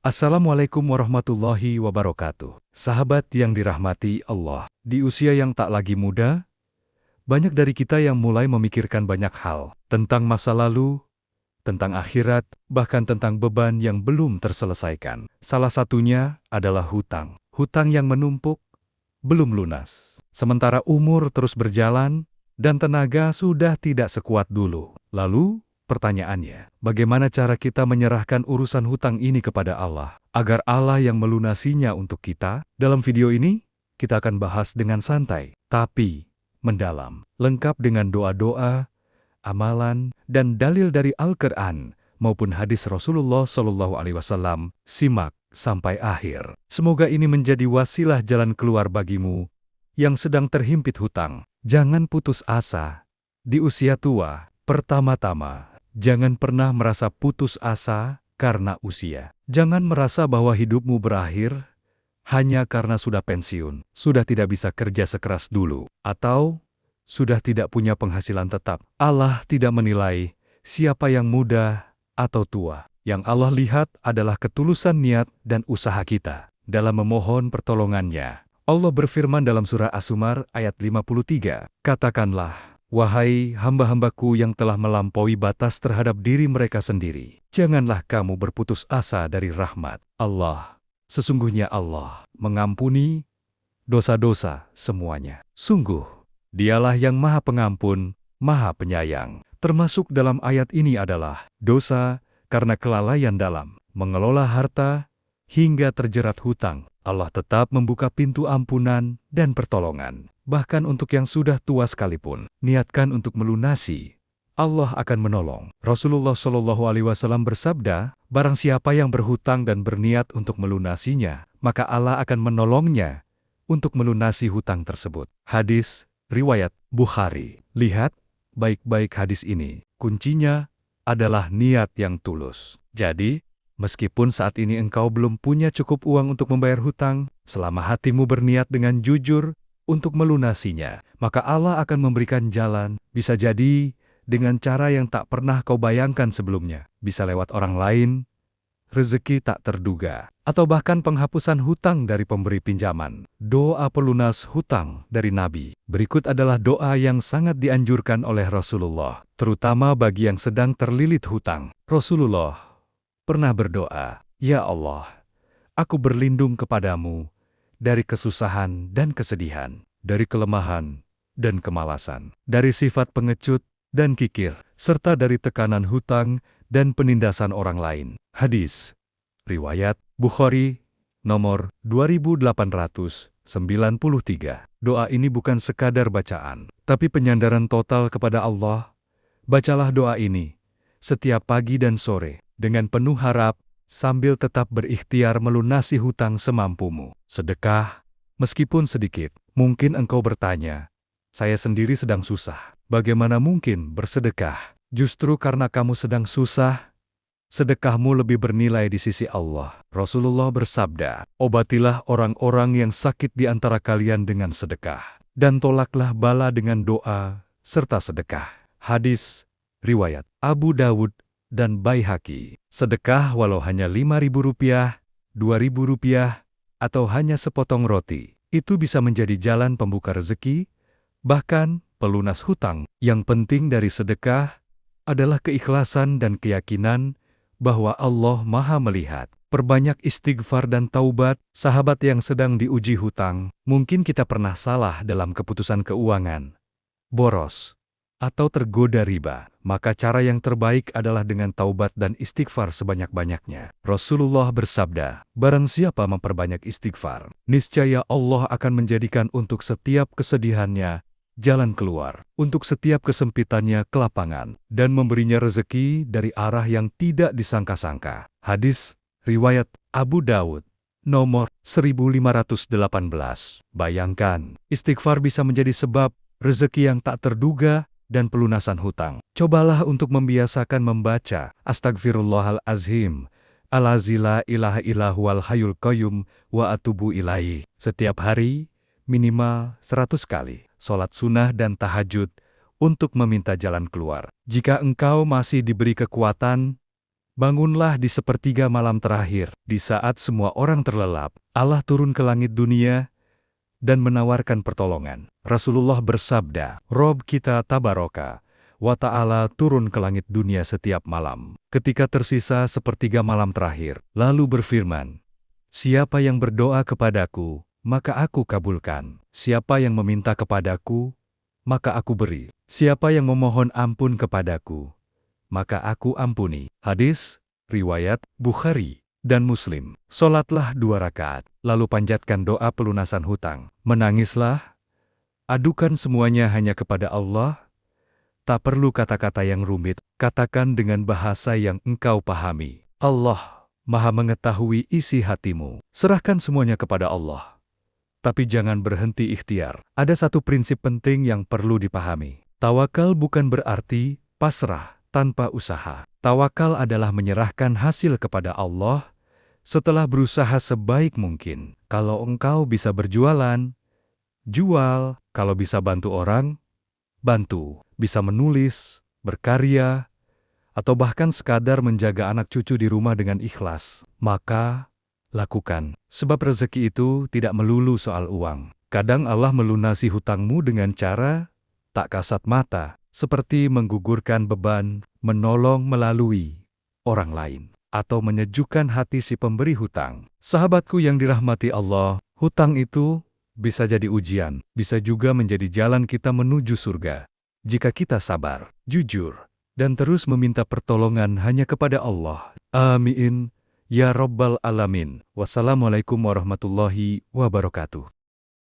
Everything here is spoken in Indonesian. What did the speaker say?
Assalamualaikum warahmatullahi wabarakatuh. Sahabat yang dirahmati Allah, di usia yang tak lagi muda, banyak dari kita yang mulai memikirkan banyak hal tentang masa lalu, tentang akhirat, bahkan tentang beban yang belum terselesaikan. Salah satunya adalah hutang. Hutang yang menumpuk, belum lunas. Sementara umur terus berjalan, dan tenaga sudah tidak sekuat dulu. Lalu, pertanyaannya, bagaimana cara kita menyerahkan urusan hutang ini kepada Allah, agar Allah yang melunasinya untuk kita? Dalam video ini, kita akan bahas dengan santai, tapi mendalam, lengkap dengan doa-doa, amalan, dan dalil dari Al-Quran maupun hadis Rasulullah SAW. Simak sampai akhir. Semoga ini menjadi wasilah jalan keluar bagimu yang sedang terhimpit hutang. Jangan putus asa di usia tua. Pertama-tama, jangan pernah merasa putus asa karena usia. Jangan merasa bahwa hidupmu berakhir hanya karena sudah pensiun, sudah tidak bisa kerja sekeras dulu, atau sudah tidak punya penghasilan tetap. Allah tidak menilai siapa yang muda atau tua. Yang Allah lihat adalah ketulusan niat dan usaha kita dalam memohon pertolongannya. Allah berfirman dalam surah As-Zumar ayat 53, "Katakanlah, wahai hamba-hambaku yang telah melampaui batas terhadap diri mereka sendiri, janganlah kamu berputus asa dari rahmat Allah. Sesungguhnya Allah mengampuni dosa-dosa semuanya. Sungguh, Dialah yang Maha Pengampun, Maha Penyayang." Termasuk dalam ayat ini adalah dosa karena kelalaian dalam mengelola harta hingga terjerat hutang. Allah tetap membuka pintu ampunan dan pertolongan. Bahkan untuk yang sudah tua sekalipun, niatkan untuk melunasi, Allah akan menolong. Rasulullah SAW bersabda, barang siapa yang berhutang dan berniat untuk melunasinya, maka Allah akan menolongnya untuk melunasi hutang tersebut. Hadis riwayat Bukhari. Lihat baik-baik hadis ini. Kuncinya adalah niat yang tulus. Jadi, meskipun saat ini engkau belum punya cukup uang untuk membayar hutang, selama hatimu berniat dengan jujur untuk melunasinya, maka Allah akan memberikan jalan. Bisa jadi dengan cara yang tak pernah kau bayangkan sebelumnya. Bisa lewat orang lain, rezeki tak terduga, atau bahkan penghapusan hutang dari pemberi pinjaman. Doa pelunas hutang dari Nabi. Berikut adalah doa yang sangat dianjurkan oleh Rasulullah, terutama bagi yang sedang terlilit hutang. Rasulullah pernah berdoa, "Ya Allah, aku berlindung kepadamu dari kesusahan dan kesedihan, dari kelemahan dan kemalasan, dari sifat pengecut dan kikir, serta dari tekanan hutang dan penindasan orang lain." Hadis riwayat Bukhari nomor 2893. Doa ini bukan sekadar bacaan, tapi penyandaran total kepada Allah. Bacalah doa ini setiap pagi dan sore dengan penuh harap, sambil tetap berikhtiar melunasi hutang semampumu. Sedekah, meskipun sedikit. Mungkin engkau bertanya, saya sendiri sedang susah, bagaimana mungkin bersedekah? Justru karena kamu sedang susah, sedekahmu lebih bernilai di sisi Allah. Rasulullah bersabda, "Obatilah orang-orang yang sakit di antara kalian dengan sedekah, dan tolaklah bala dengan doa serta sedekah." Hadis riwayat Abu Dawud dan Baihaqi. Sedekah walau hanya Rp5.000, Rp2.000, atau hanya sepotong roti, itu bisa menjadi jalan pembuka rezeki, bahkan pelunas hutang. Yang penting dari sedekah adalah keikhlasan dan keyakinan bahwa Allah Maha Melihat. Perbanyak istighfar dan taubat. Sahabat yang sedang diuji hutang, mungkin kita pernah salah dalam keputusan keuangan, boros, atau tergoda riba. Maka cara yang terbaik adalah dengan taubat dan istighfar sebanyak-banyaknya. Rasulullah bersabda, barang siapa memperbanyak istighfar, niscaya Allah akan menjadikan untuk setiap kesedihannya jalan keluar, untuk setiap kesempitannya kelapangan, dan memberinya rezeki dari arah yang tidak disangka-sangka. Hadis riwayat Abu Dawud nomor 1518. Bayangkan, istighfar bisa menjadi sebab rezeki yang tak terduga dan pelunasan hutang. Cobalah untuk membiasakan membaca Astagfirullahalazim, Allazi la ilaha illa huwal hayyul qayyum wa atubu ilaihi setiap hari minimal 100 kali. Sholat sunnah dan tahajud untuk meminta jalan keluar. Jika engkau masih diberi kekuatan, Bangunlah di sepertiga malam terakhir, di saat semua orang terlelap. Allah turun ke langit dunia dan menawarkan pertolongan. Rasulullah bersabda, Rob kita Tabaraka wa Ta'ala turun ke langit dunia setiap malam. Ketika tersisa sepertiga malam terakhir, lalu berfirman, siapa yang berdoa kepadaku, maka aku kabulkan. Siapa yang meminta kepadaku, maka aku beri. Siapa yang memohon ampun kepadaku, maka aku ampuni. Hadis, riwayat Bukhari dan Muslim. Solatlah 2 rakaat, lalu panjatkan doa pelunasan hutang. Menangislah, adukan semuanya hanya kepada Allah. Tak perlu kata-kata yang rumit, katakan dengan bahasa yang engkau pahami. Allah Maha mengetahui isi hatimu. Serahkan semuanya kepada Allah. Tapi jangan berhenti ikhtiar. Ada satu prinsip penting yang perlu dipahami. Tawakal bukan berarti pasrah tanpa usaha. Tawakal adalah menyerahkan hasil kepada Allah setelah berusaha sebaik mungkin. Kalau engkau bisa berjualan, jual. Kalau bisa bantu orang, bantu. Bisa menulis, berkarya, atau bahkan sekadar menjaga anak cucu di rumah dengan ikhlas, maka lakukan. Sebab rezeki itu tidak melulu soal uang. Kadang Allah melunasi hutangmu dengan cara tak kasat mata, seperti menggugurkan beban, menolong melalui orang lain, atau menyejukkan hati si pemberi hutang. Sahabatku yang dirahmati Allah, hutang itu bisa jadi ujian, bisa juga menjadi jalan kita menuju surga. Jika kita sabar, jujur, dan terus meminta pertolongan hanya kepada Allah. Amin. Ya Rabbal Alamin. Wassalamualaikum warahmatullahi wabarakatuh.